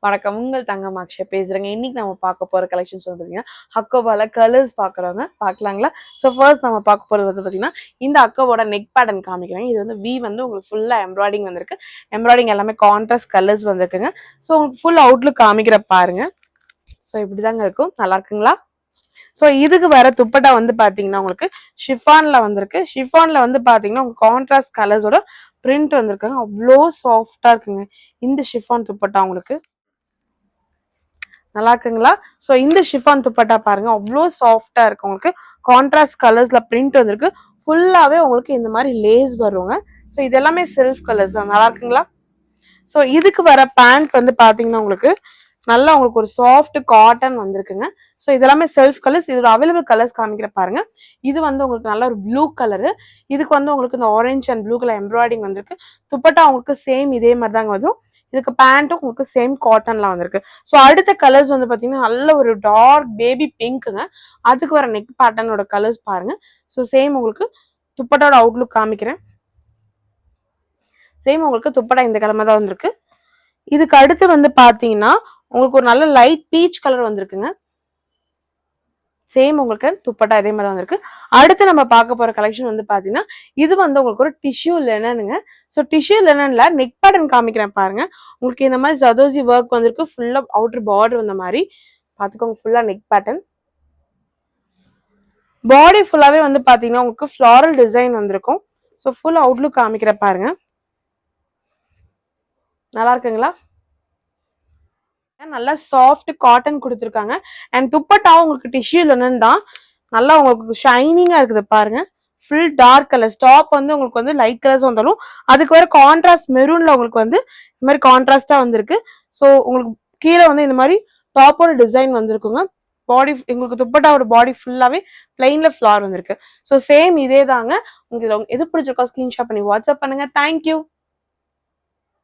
வணக்கம், உங்கள் தங்கம் அக்ஷயா பேசுறேங்க. இன்னைக்கு நம்ம பார்க்க போற கலெக்ஷன்ஸ் வந்து பார்த்தீங்கன்னா அக்கோபால கலர்ஸ் பார்க்குறவங்க பார்க்கலாங்களா. ஸோ ஃபர்ஸ்ட் நம்ம பார்க்க போகிறது வந்து பார்த்தீங்கன்னா இந்த அக்கோவோட நெக் பேட்டர்ன் காமிக்கிறேன். இது வந்து வி வந்து உங்களுக்கு ஃபுல்லாக எம்ப்ராய்டிங் வந்திருக்கு. எம்ப்ராய்டிங் எல்லாமே கான்ட்ராஸ்ட் கலர்ஸ் வந்திருக்குங்க. ஸோ உங்களுக்கு ஃபுல் அவுட்லுக் காமிக்கிற பாருங்க. ஸோ இப்படி தாங்க இருக்கும், நல்லா இருக்குங்களா. ஸோ இதுக்கு வர துப்பட்டா வந்து பார்த்தீங்கன்னா உங்களுக்கு ஷிஃபான்ல வந்திருக்கு. ஷிஃபான்ல வந்து பார்த்தீங்கன்னா உங்களுக்கு கான்ட்ராஸ்ட் கலர்ஸோட பிரிண்ட் வந்திருக்காங்க. அவ்வளோ சாஃப்டா இருக்குங்க இந்த ஷிஃபான் துப்பட்டா. உங்களுக்கு நல்லா இருக்குங்களா. ஸோ இந்த ஷிஃபான் துப்பட்டா பாருங்க, அவ்வளோ சாஃப்டா இருக்கு. உங்களுக்கு கான்ட்ராஸ்ட் கலர்ஸ்ல பிரிண்ட் வந்திருக்கு. ஃபுல்லாவே உங்களுக்கு இந்த மாதிரி லேஸ் வருங்க. ஸோ இது எல்லாமே செல்ஃப் கலர்ஸ் தான், நல்லா இருக்குங்களா. ஸோ இதுக்கு வர பேண்ட் வந்து பாத்தீங்கன்னா உங்களுக்கு நல்லா உங்களுக்கு ஒரு சாஃப்ட் காட்டன் வந்திருக்குங்க. ஸோ இதெல்லாமே செல்ஃப் கலர்ஸ். இதோட அவைலபிள் கலர்ஸ் காமிக்கிற பாருங்க. இது வந்து உங்களுக்கு நல்ல ஒரு ப்ளூ கலரு. இதுக்கு வந்து உங்களுக்கு இந்த orange and blue colour embroidering வந்திருக்கு. துப்பட்டா உங்களுக்கு சேம் இதே மாதிரி தாங்க வரும். இதுக்கு பேண்ட்டும் உங்களுக்கு சேம் காட்டன்ல வந்திருக்கு. ஸோ அடுத்த கலர்ஸ் வந்து பாத்தீங்கன்னா நல்ல ஒரு டார்க் பேபி பிங்க்குங்க. அதுக்கு வர நெக் பேட்டர்னோட கலர்ஸ் பாருங்க. ஸோ சேம் உங்களுக்கு துப்பட்டாவோட அவுட்லுக் காமிக்கிறேன். சேம் உங்களுக்கு துப்பட்டா இந்த கிழமை தான் வந்திருக்கு. இதுக்கு அடுத்து வந்து பாத்தீங்கன்னா உங்களுக்கு ஒரு நல்ல லைட் பீச் கலர் வந்திருக்குங்க. சேம் உங்களுக்கு துப்பட்டா இதே மாதிரி வந்திருக்கு. அடுத்து நம்ம பார்க்க போற கலெக்ஷன் வந்து பாத்தீங்கன்னா இது வந்து உங்களுக்கு ஒரு டிஷ்யூ லெனனுங்க. ஸோ டிஷ்யூ லெனன்ல நெக் பேட்டர்ன் காமிக்கிறேன் பாருங்க. உங்களுக்கு இந்த மாதிரி ஜதோசி ஒர்க் வந்திருக்கு. ஃபுல்லா அவுட்டர் பார்டர் வந்த மாதிரி பாத்துக்கோங்க. ஃபுல்லா நெக் பேட்டர்ன். பாடி ஃபுல்லாவே வந்து பாத்தீங்கன்னா உங்களுக்கு ஃபிளாரல் டிசைன் வந்திருக்கும். ஸோ ஃபுல் அவுட்லுக் காமிக்கிற பாருங்க, நல்லா இருக்குங்களா. நல்லா சாஃப்ட் காட்டன் கொடுத்துருக்காங்க. அண்ட் துப்பட்டாவும் உங்களுக்கு டிஷ்யூ லெனன் தான். நல்லா உங்களுக்கு ஷைனிங்கா இருக்குது பாருங்க. Full dark colours. டாப் வந்து உங்களுக்கு வந்து லைட் கலர்ஸ் வந்தாலும் அதுக்கு வர கான்ட்ராஸ்ட் மெரூன்ல உங்களுக்கு வந்து இந்த மாதிரி கான்ட்ராஸ்டா வந்திருக்கு. ஸோ உங்களுக்கு கீழே வந்து இந்த மாதிரி டாப்போட டிசைன் வந்திருக்குங்க. பாடி உங்களுக்கு துப்பட்டாவோட பாடி ஃபுல்லாவே பிளைன்ல ஃபிளார் வந்திருக்கு. ஸோ சேம் இதே தாங்க. உங்களுக்கு எது பிடிச்சிருக்கோ ஸ்கிரீன்ஷாட் பண்ணி வாட்ஸ்அப் பண்ணுங்க. தேங்க்யூ.